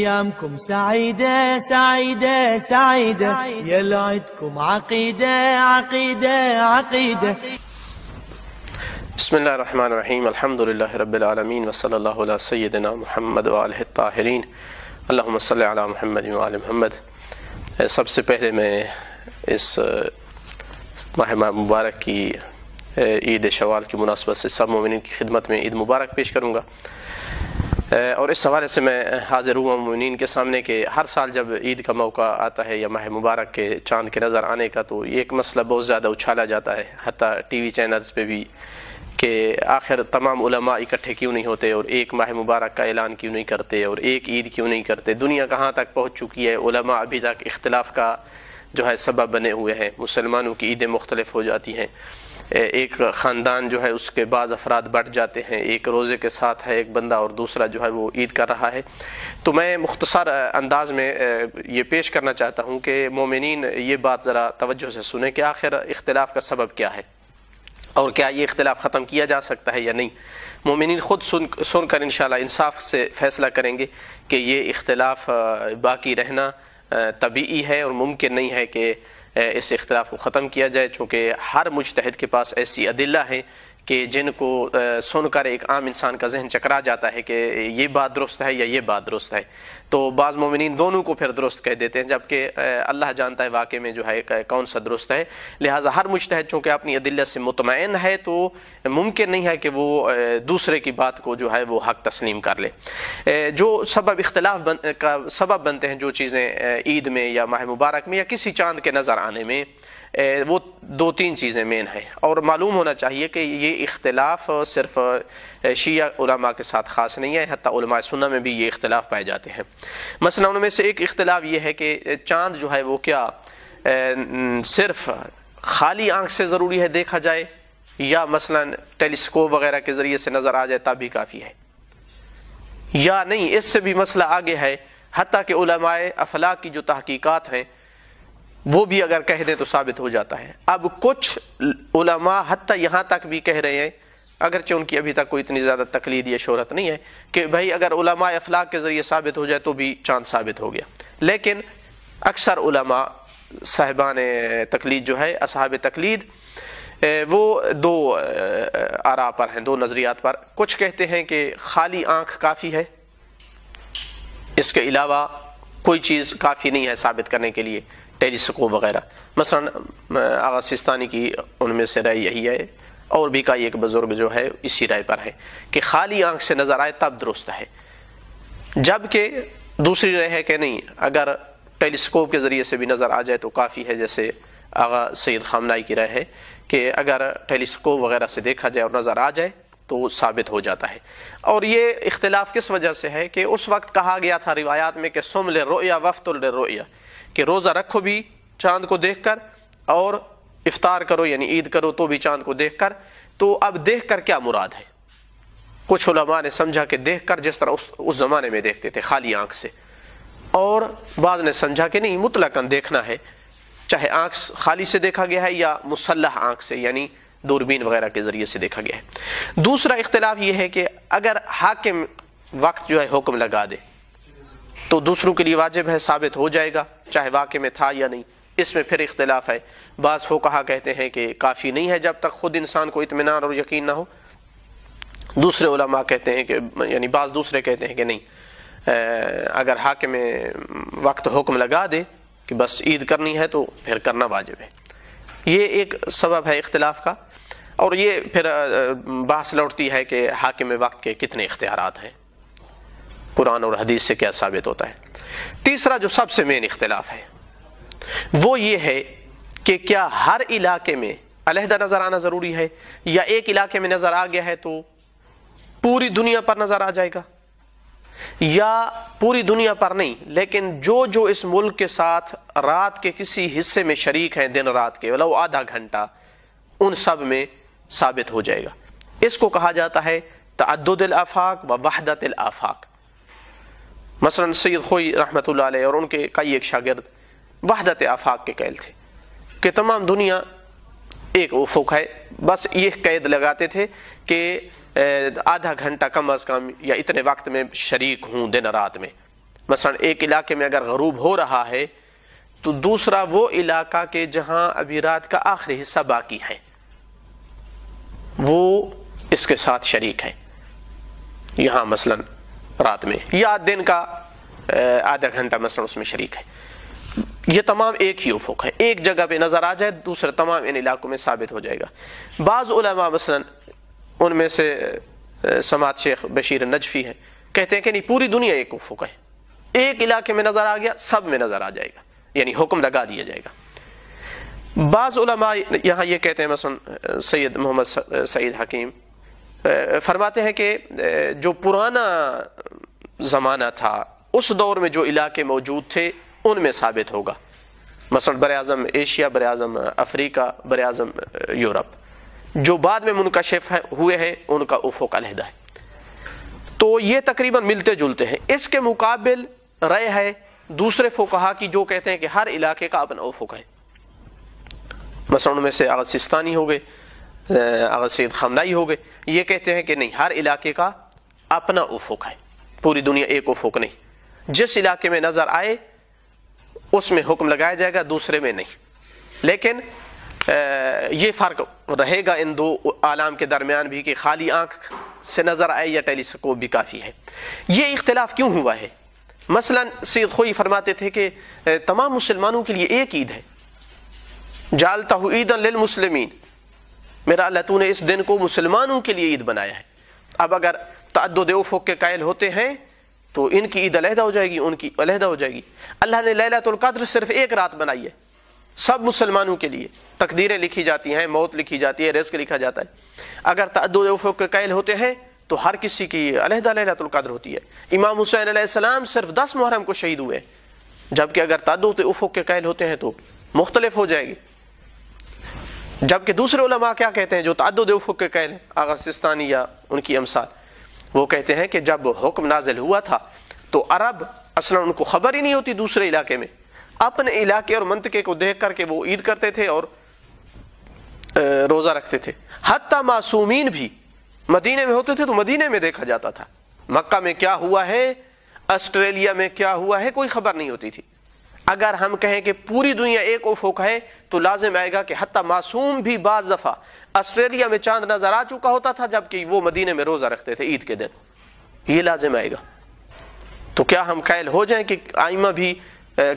أيامكم سعيدة سعيدة سعيدة، يلا عيدكم عقيدة عقيدة عقيدة. بسم الله الرحمن الرحیم، الحمد للہ رب العالمین، وصلی اللہ علی سیدنا محمد وآلہ الطاہرین، اللہم صلی علی محمد وآل محمد۔ سب سے پہلے میں اس ماہ مبارک کی عید شوال کی مناسبت سے سب مومنین کی خدمت میں عید مبارک پیش کروں گا، اور اس حوالے سے میں حاضر ہوا مومنین کے سامنے کہ ہر سال جب عید کا موقع آتا ہے یا ماہ مبارک کے چاند کے نظر آنے کا، تو یہ ایک مسئلہ بہت زیادہ اچھالا جاتا ہے، حتیٰ ٹی وی چینلز پہ بھی، کہ آخر تمام علماء اکٹھے کیوں نہیں ہوتے اور ایک ماہ مبارک کا اعلان کیوں نہیں کرتے اور ایک عید کیوں نہیں کرتے۔ دنیا کہاں تک پہنچ چکی ہے، علماء ابھی تک اختلاف کا جو ہے سبب بنے ہوئے ہیں، مسلمانوں کی عیدیں مختلف ہو جاتی ہیں، ایک خاندان جو ہے اس کے بعض افراد بٹ جاتے ہیں، ایک روزے کے ساتھ ہے ایک بندہ اور دوسرا جو ہے وہ عید کر رہا ہے۔ تو میں مختصر انداز میں یہ پیش کرنا چاہتا ہوں کہ مومنین یہ بات ذرا توجہ سے سنیں کہ آخر اختلاف کا سبب کیا ہے اور کیا یہ اختلاف ختم کیا جا سکتا ہے یا نہیں۔ مومنین خود سن کر انشاءاللہ انصاف سے فیصلہ کریں گے کہ یہ اختلاف باقی رہنا طبیعی ہے اور ممکن نہیں ہے کہ اس اختلاف کو ختم کیا جائے، چونکہ ہر مجتہد کے پاس ایسی ادلہ ہیں کہ جن کو سن کر ایک عام انسان کا ذہن چکرا جاتا ہے کہ یہ بات درست ہے یا یہ بات درست ہے، تو بعض مومنین دونوں کو پھر درست کہہ دیتے ہیں، جبکہ اللہ جانتا ہے واقع میں جو ہے کون سا درست ہے۔ لہٰذا ہر مجتہد چونکہ اپنی ادلہ سے مطمئن ہے تو ممکن نہیں ہے کہ وہ دوسرے کی بات کو جو ہے وہ حق تسلیم کر لے۔ جو سبب اختلاف کا سبب بنتے ہیں، جو چیزیں عید میں یا ماہ مبارک میں یا کسی چاند کے نظر آنے میں، وہ دو تین چیزیں مین ہیں، اور معلوم ہونا چاہیے کہ یہ اختلاف صرف شیعہ علماء کے ساتھ خاص نہیں ہے، حتیٰ علماء سنہ میں بھی یہ اختلاف پائے جاتے ہیں۔ مثلا ان میں سے ایک اختلاف یہ ہے کہ چاند جو ہے وہ کیا صرف خالی آنکھ سے ضروری ہے دیکھا جائے، یا مثلا ٹیلیسکوپ وغیرہ کے ذریعے سے نظر آ جائے تب بھی کافی ہے، یا نہیں اس سے بھی مسئلہ آگے ہے، حتیٰ کہ علماء افلاک کی جو تحقیقات ہیں وہ بھی اگر کہہ دیں تو ثابت ہو جاتا ہے۔ اب کچھ علماء حتیٰ یہاں تک بھی کہہ رہے ہیں، اگرچہ ان کی ابھی تک کوئی اتنی زیادہ تقلید یا شہرت نہیں ہے، کہ بھائی اگر علماء افلاک کے ذریعے ثابت ہو جائے تو بھی چاند ثابت ہو گیا، لیکن اکثر علماء صاحبان تقلید جو ہے، اصحاب تقلید، وہ دو آراء پر ہیں، دو نظریات پر۔ کچھ کہتے ہیں کہ خالی آنکھ کافی ہے، اس کے علاوہ کوئی چیز کافی نہیں ہے ثابت کرنے کے لیے، ٹیلیسکوپ وغیرہ۔ مثلا آغا سستانی کی ان میں سے رائے یہی ہے، اور بھی کئی ایک بزرگ جو ہے اسی رائے پر ہے کہ خالی آنکھ سے نظر آئے تب درست ہے، جبکہ دوسری رائے ہے کہ نہیں، اگر ٹیلیسکوپ کے ذریعے سے بھی نظر آ جائے تو کافی ہے، جیسے آغا سید خامنائی کی رائے ہے کہ اگر ٹیلیسکوپ وغیرہ سے دیکھا جائے اور نظر آ جائے تو ثابت ہو جاتا ہے۔ اور یہ اختلاف کس وجہ سے ہے کہ اس وقت کہا گیا تھا روایات میں کہ سم للرؤیا وافطر للرؤیا، کہ روزہ رکھو بھی چاند کو دیکھ کر اور افطار کرو یعنی عید کرو تو بھی چاند کو دیکھ کر۔ تو اب دیکھ کر کیا مراد ہے؟ کچھ علماء نے سمجھا کہ دیکھ کر جس طرح اس زمانے میں دیکھتے تھے خالی آنکھ سے، اور بعض نے سمجھا کہ نہیں، مطلقاً دیکھنا ہے، چاہے آنکھ خالی سے دیکھا گیا ہے یا مسلح آنکھ سے یعنی دوربین وغیرہ کے ذریعے سے دیکھا گیا ہے۔ دوسرا اختلاف یہ ہے کہ اگر حاکم وقت جو ہے حکم لگا دے تو دوسروں کے لیے واجب ہے، ثابت ہو جائے گا چاہے واقع میں تھا یا نہیں۔ اس میں پھر اختلاف ہے، بعض فقہا کہتے ہیں کہ کافی نہیں ہے جب تک خود انسان کو اطمینان اور یقین نہ ہو، دوسرے علماء کہتے ہیں کہ یعنی بعض دوسرے کہتے ہیں کہ نہیں، اگر حاکم وقت حکم لگا دے کہ بس عید کرنی ہے تو پھر کرنا واجب ہے۔ یہ ایک سبب ہے اختلاف کا، اور یہ پھر بحث لوٹتی ہے کہ حاکم وقت کے کتنے اختیارات ہیں، قرآن اور حدیث سے کیا ثابت ہوتا ہے۔ تیسرا جو سب سے مین اختلاف ہے وہ یہ ہے کہ کیا ہر علاقے میں علیحدہ نظر آنا ضروری ہے، یا ایک علاقے میں نظر آ گیا ہے تو پوری دنیا پر نظر آ جائے گا، یا پوری دنیا پر نہیں لیکن جو اس ملک کے ساتھ رات کے کسی حصے میں شریک ہیں، دن رات کے ولو آدھا گھنٹہ، ان سب میں ثابت ہو جائے گا۔ اس کو کہا جاتا ہے تعدد الآفاق و وحدت الآفاق۔ مثلا سید خوئی رحمۃ اللہ علیہ اور ان کے کئی ایک شاگرد وحدت آفاق کے قائل تھے کہ تمام دنیا ایک افق ہے، بس یہ قید لگاتے تھے کہ آدھا گھنٹہ کم از کم یا اتنے وقت میں شریک ہوں دن رات میں، مثلا ایک علاقے میں اگر غروب ہو رہا ہے تو دوسرا وہ علاقہ کے جہاں ابھی رات کا آخری حصہ باقی ہے وہ اس کے ساتھ شریک ہے، یہاں مثلا رات میں، یا دن کا آدھا گھنٹہ مثلا اس میں شریک ہے۔ یہ تمام ایک ہی افق ہے، ایک جگہ پہ نظر آ جائے دوسرے تمام ان علاقوں میں ثابت ہو جائے گا۔ بعض علماء مثلا ان میں سے سماعت شیخ بشیر نجفی ہے، کہتے ہیں کہ نہیں، پوری دنیا ایک افق ہے، ایک علاقے میں نظر آ گیا سب میں نظر آ جائے گا، یعنی حکم لگا دیا جائے گا۔ بعض علماء یہاں یہ کہتے ہیں، مثلا سید محمد سعید حکیم فرماتے ہیں کہ جو پرانا زمانہ تھا اس دور میں جو علاقے موجود تھے ان میں ثابت ہوگا، مثلا براعظم ایشیا، براعظم افریقہ، براعظم یورپ، جو بعد میں منکشف ہوئے ہیں ان کا افق علیحدہ ہے، تو یہ تقریباً ملتے جلتے ہیں۔ اس کے مقابل رائے ہے دوسرے فقہا کی جو کہتے ہیں کہ ہر علاقے کا اپنا افق ہے، مثلا ان میں سے آغا سستانی ہو گئے، آغا سید خامنائی ہو گئے، یہ کہتے ہیں کہ نہیں، ہر علاقے کا اپنا افق ہے، پوری دنیا ایک افق نہیں، جس علاقے میں نظر آئے اس میں حکم لگایا جائے گا، دوسرے میں نہیں۔ لیکن یہ فرق رہے گا ان دو عالم کے درمیان بھی کہ خالی آنکھ سے نظر آئے یا ٹیلی اسکوپ بھی کافی ہے۔ یہ اختلاف کیوں ہوا ہے؟ مثلا سید خوئی فرماتے تھے کہ تمام مسلمانوں کے لیے ایک عید ہے، جعلتہ عیدا للمسلمین، میرا اللہ تو نے اس دن کو مسلمانوں کے لیے عید بنایا ہے۔ اب اگر تعدد افق کے قائل ہوتے ہیں تو ان کی عید علیحدہ ہو جائے گی، ان کی علیحدہ ہو جائے گی۔ اللہ نے لیلۃ القدر صرف ایک رات بنائی ہے سب مسلمانوں کے لیے، تقدیریں لکھی جاتی ہیں، موت لکھی جاتی ہے، رزق لکھا جاتا ہے۔ اگر تعدد افق کے قائل ہوتے ہیں تو ہر کسی کی علیحدہ لیلۃ القدر ہوتی ہے۔ امام حسین علیہ السلام صرف 10 محرم کو شہید ہوئے، جبکہ اگر تعدد افق کے قائل ہوتے ہیں تو مختلف ہو جائے گی۔ جبکہ دوسرے علماء کیا کہتے ہیں جو تعدد افق کے قائل ہیں، آغا سستانی یا ان کی امثال، وہ کہتے ہیں کہ جب حکم نازل ہوا تھا تو عرب اصلا ان کو خبر ہی نہیں ہوتی دوسرے علاقے میں، اپنے علاقے اور منطقے کو دیکھ کر کے وہ عید کرتے تھے اور روزہ رکھتے تھے۔ حتیٰ معصومین بھی مدینے میں ہوتے تھے تو مدینے میں دیکھا جاتا تھا، مکہ میں کیا ہوا ہے، آسٹریلیا میں کیا ہوا ہے، کوئی خبر نہیں ہوتی تھی۔ اگر ہم کہیں کہ پوری دنیا ایک افق ہے تو لازم آئے گا کہ حتیٰ معصوم بھی بعض دفعہ آسٹریلیا میں چاند نظر آ چکا ہوتا تھا جبکہ وہ مدینے میں روزہ رکھتے تھے عید کے دن، یہ لازم آئے گا۔ تو کیا ہم قائل ہو جائیں کہ آئمہ بھی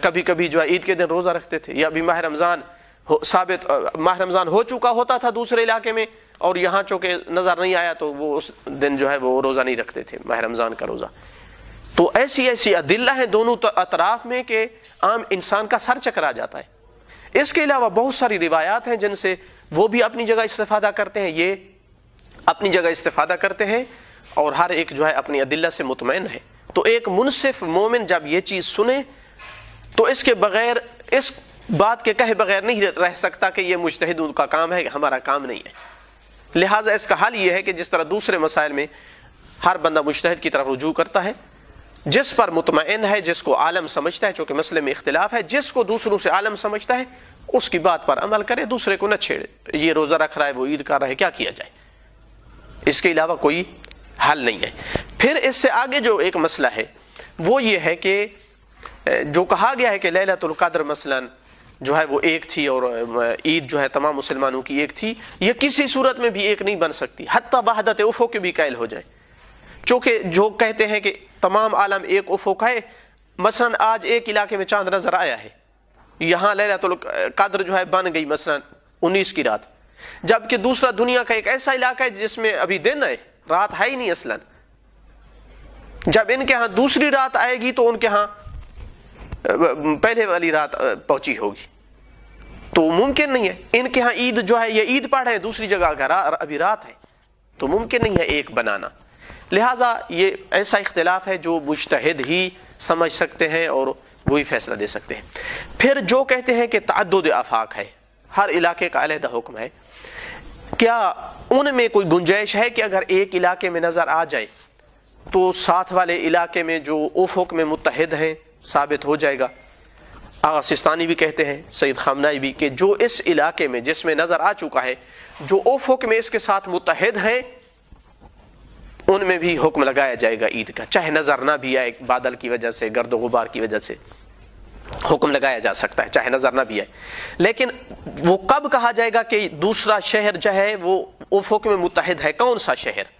کبھی کبھی جو ہے عید کے دن روزہ رکھتے تھے، یا بھی ماہ رمضان ماہ رمضان ہو چکا ہوتا تھا دوسرے علاقے میں اور یہاں چونکہ نظر نہیں آیا تو وہ اس دن جو ہے وہ روزہ نہیں رکھتے تھے، ماہ رمضان کا روزہ۔ تو ایسی ادلہ ہیں دونوں اطراف میں کہ عام انسان کا سر چکرا جاتا ہے۔ اس کے علاوہ بہت ساری روایات ہیں جن سے وہ بھی اپنی جگہ استفادہ کرتے ہیں، یہ اپنی جگہ استفادہ کرتے ہیں، اور ہر ایک جو ہے اپنی ادلہ سے مطمئن ہے۔ تو ایک منصف مومن جب یہ چیز سنے تو اس کے بغیر، اس بات کے کہے بغیر نہیں رہ سکتا کہ یہ مجتہدوں کا کام ہے، ہمارا کام نہیں ہے۔ لہٰذا اس کا حل یہ ہے کہ جس طرح دوسرے مسائل میں ہر بندہ مجتہد کی طرف رجوع کرتا ہے، جس پر مطمئن ہے، جس کو عالم سمجھتا ہے، چونکہ مسئلے میں اختلاف ہے، جس کو دوسروں سے عالم سمجھتا ہے اس کی بات پر عمل کرے، دوسرے کو نہ چھیڑے۔ یہ روزہ رکھ رہا ہے، وہ عید کر رہا ہے، کیا کیا جائے؟ اس کے علاوہ کوئی حل نہیں ہے۔ پھر اس سے آگے جو ایک مسئلہ ہے وہ یہ ہے کہ جو کہا گیا ہے کہ لیلۃ القدر مثلا جو ہے وہ ایک تھی اور عید جو ہے تمام مسلمانوں کی ایک تھی، یہ کسی صورت میں بھی ایک نہیں بن سکتی، حتیٰ وحدت افق کے بھی قائل ہو جائے۔ چونکہ جو کہتے ہیں کہ تمام عالم ایک افق ہے، مثلا آج ایک علاقے میں چاند نظر آیا ہے، یہاں لیلۃ القدر جو ہے بن گئی مثلا 19 کی رات، جبکہ دوسرا دنیا کا ایک ایسا علاقہ ہے جس میں ابھی دن ہے، رات ہے ہی نہیں اصلا۔ جب ان کے ہاں دوسری رات آئے گی تو ان کے ہاں پہلے والی رات پہنچی ہوگی، تو ممکن نہیں ہے۔ ان کے ہاں عید جو ہے یہ عید پڑھ ہے، دوسری جگہ ابھی رات ہے، تو ممکن نہیں ہے ایک بنانا۔ لہٰذا یہ ایسا اختلاف ہے جو مجتہد ہی سمجھ سکتے ہیں اور وہی فیصلہ دے سکتے ہیں۔ پھر جو کہتے ہیں کہ تعدد آفاق ہے، ہر علاقے کا علیحدہ حکم ہے، کیا ان میں کوئی گنجائش ہے کہ اگر ایک علاقے میں نظر آ جائے تو ساتھ والے علاقے میں جو افق میں متحد ہیں ثابت ہو جائے گا؟ آغا سستانی بھی کہتے ہیں، سید خامنائی بھی، کہ جو اس علاقے میں جس میں نظر آ چکا ہے، جو افق میں اس کے ساتھ متحد ہیں ان میں بھی حکم لگایا جائے گا عید کا، چاہے نظر نہ بھی آئے، بادل کی وجہ سے، گرد و غبار کی وجہ سے حکم لگایا جا سکتا ہے، چاہے نظر نہ بھی آئے۔ لیکن وہ کب کہا جائے گا کہ دوسرا شہر جو ہے وہ افق میں متحد ہے؟ کون سا شہر؟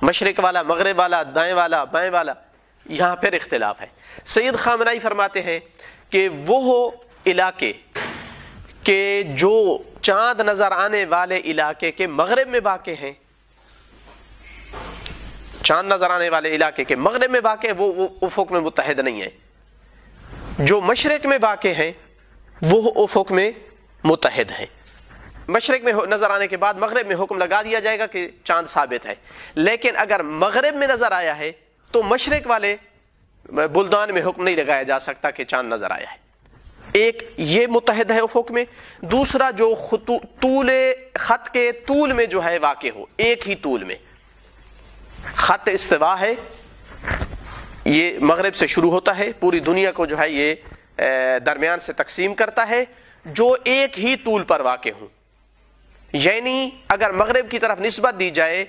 مشرق والا، مغرب والا، دائیں والا، بائیں والا؟ یہاں پھر اختلاف ہے۔ سید خامنائی فرماتے ہیں کہ وہ علاقے کہ جو چاند نظر آنے والے علاقے کے مغرب میں واقع ہیں، چاند نظر آنے والے علاقے کے مغرب میں واقع ہے، وہ افق میں متحد نہیں ہے۔ جو مشرق میں واقع ہیں وہ افق میں متحد ہیں۔ مشرق میں نظر آنے کے بعد مغرب میں حکم لگا دیا جائے گا کہ چاند ثابت ہے، لیکن اگر مغرب میں نظر آیا ہے تو مشرق والے بلدان میں حکم نہیں لگایا جا سکتا کہ چاند نظر آیا ہے۔ ایک یہ متحد ہے افق میں، دوسرا جو طول خط کے طول میں جو ہے واقع ہو، ایک ہی طول میں خط استوا ہے، یہ مغرب سے شروع ہوتا ہے، پوری دنیا کو جو ہے یہ درمیان سے تقسیم کرتا ہے، جو ایک ہی طول پر واقع ہوں، یعنی اگر مغرب کی طرف نسبت دی جائے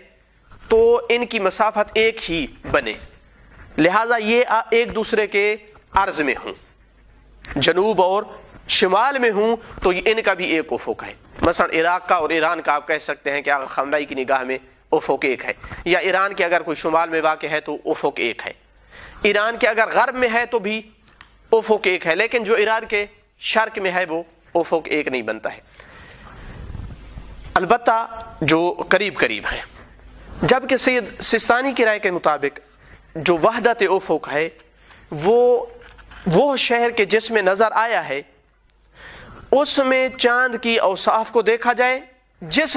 تو ان کی مسافت ایک ہی بنے، لہذا یہ ایک دوسرے کے عرض میں ہوں، جنوب اور شمال میں ہوں، تو ان کا بھی ایک افق ہے۔ مثلا عراق کا اور ایران کا آپ کہہ سکتے ہیں کہ آغا خامنائی کی نگاہ میں افق ایک ہے، یا ایران کے اگر کوئی شمال میں واقع ہے تو افق ایک ہے، ایران کے اگر غرب میں ہے تو بھی افق ایک ہے، لیکن جو ایران کے شرق میں ہے وہ افق ایک نہیں بنتا ہے، البتہ جو قریب قریب ہے۔ جبکہ سید سستانی کی رائے کے مطابق جو وحدت افق ہے وہ شہر کے جس میں نظر آیا ہے اس میں چاند کی اوصاف کو دیکھا جائے، جس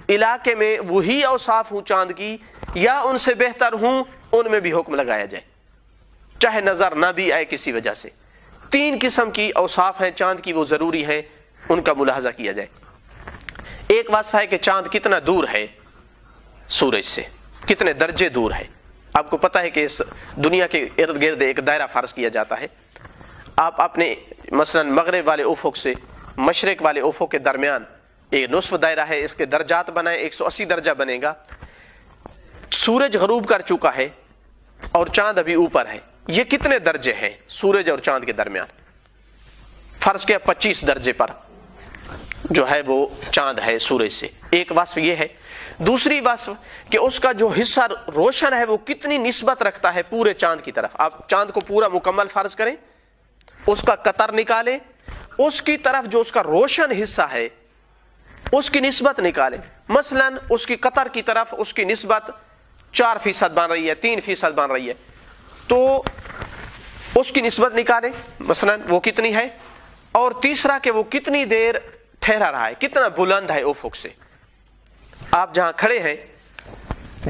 علاقے میں وہی اوصاف ہوں چاند کی یا ان سے بہتر ہوں، ان میں بھی حکم لگایا جائے، چاہے نظر نہ بھی آئے کسی وجہ سے۔ 3 قسم کی اوصاف ہیں چاند کی، وہ ضروری ہیں، ان کا ملاحظہ کیا جائے۔ ایک وصف ہے کہ چاند کتنا دور ہے سورج سے، کتنے درجے دور ہے۔ آپ کو پتہ ہے کہ اس دنیا کے ارد گرد ایک دائرہ فرض کیا جاتا ہے، آپ اپنے مثلا مغرب والے افق سے مشرق والے افق کے درمیان ایک نصف دائرہ ہے، اس کے درجات بنائیں، 180 درجہ بنے گا۔ سورج غروب کر چکا ہے اور چاند ابھی اوپر ہے، یہ کتنے درجے ہیں سورج اور چاند کے درمیان؟ فرض کیا 25 درجے پر جو ہے وہ چاند ہے سورج سے، ایک وصف یہ ہے۔ دوسری وصف کہ اس کا جو حصہ روشن ہے وہ کتنی نسبت رکھتا ہے پورے چاند کی طرف۔ آپ چاند کو پورا مکمل فرض کریں، اس کا قطر نکالیں، اس کی طرف جو اس کا روشن حصہ ہے اس کی نسبت نکالیں، مثلا اس کی قطر کی طرف اس کی نسبت 4% بن رہی ہے، 3% بن رہی ہے، تو اس کی نسبت نکالیں مثلا وہ کتنی ہے، اور تیسرا کہ وہ کتنی دیر ٹھہرا رہا ہے، کتنا بلند ہے افق سے۔ آپ جہاں کھڑے ہیں،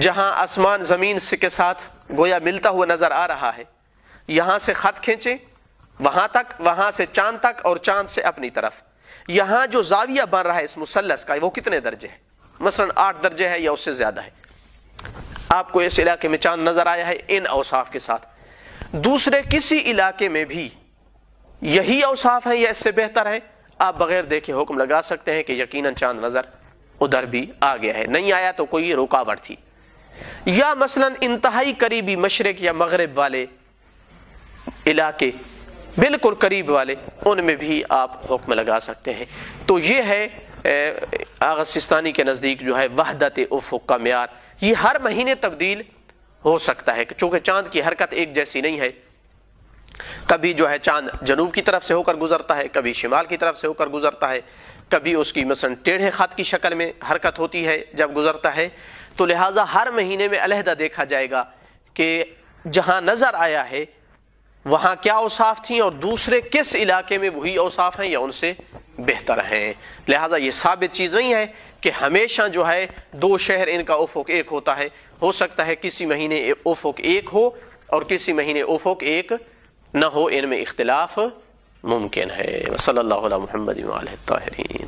جہاں آسمان زمین سے کے ساتھ گویا ملتا ہوا نظر آ رہا ہے، یہاں سے خط کھینچیں وہاں تک، وہاں سے چاند تک، اور چاند سے اپنی طرف، یہاں جو زاویہ بن رہا ہے اس مثلث کا وہ کتنے درجے ہے؟ مثلا 8 درجے ہے یا اس سے زیادہ ہے۔ آپ کو اس علاقے میں چاند نظر آیا ہے ان اوصاف کے ساتھ، دوسرے کسی علاقے میں بھی یہی اوصاف ہے یا اس سے بہتر ہے، آپ بغیر دیکھے حکم لگا سکتے ہیں کہ یقیناً چاند نظر ادھر بھی آ گیا ہے، نہیں آیا تو کوئی رکاوٹ تھی۔ یا مثلا انتہائی قریبی مشرق یا مغرب والے علاقے، بالکل قریب والے، ان میں بھی آپ حکم لگا سکتے ہیں۔ تو یہ ہے آغا سستانی کے نزدیک جو ہے وحدت افق کا معیار، یہ ہر مہینے تبدیل ہو سکتا ہے، چونکہ چاند کی حرکت ایک جیسی نہیں ہے، کبھی جو ہے چاند جنوب کی طرف سے ہو کر گزرتا ہے، کبھی شمال کی طرف سے ہو کر گزرتا ہے، کبھی اس کی مثلا ٹیڑھے خط کی شکل میں حرکت ہوتی ہے جب گزرتا ہے، تو لہٰذا ہر مہینے میں علیحدہ دیکھا جائے گا کہ جہاں نظر آیا ہے وہاں کیا اوصاف تھیں اور دوسرے کس علاقے میں وہی اوصاف ہیں یا ان سے بہتر ہیں۔ لہٰذا یہ ثابت چیز نہیں ہے کہ ہمیشہ جو ہے 2 شہر ان کا افق ایک ہوتا ہے، ہو سکتا ہے کسی مہینے افق ایک ہو اور کسی مہینے افق ایک نہ ہو، ان میں اختلاف ممکن ہے۔ صلی اللہ علی محمد وآلہ الطاہرین۔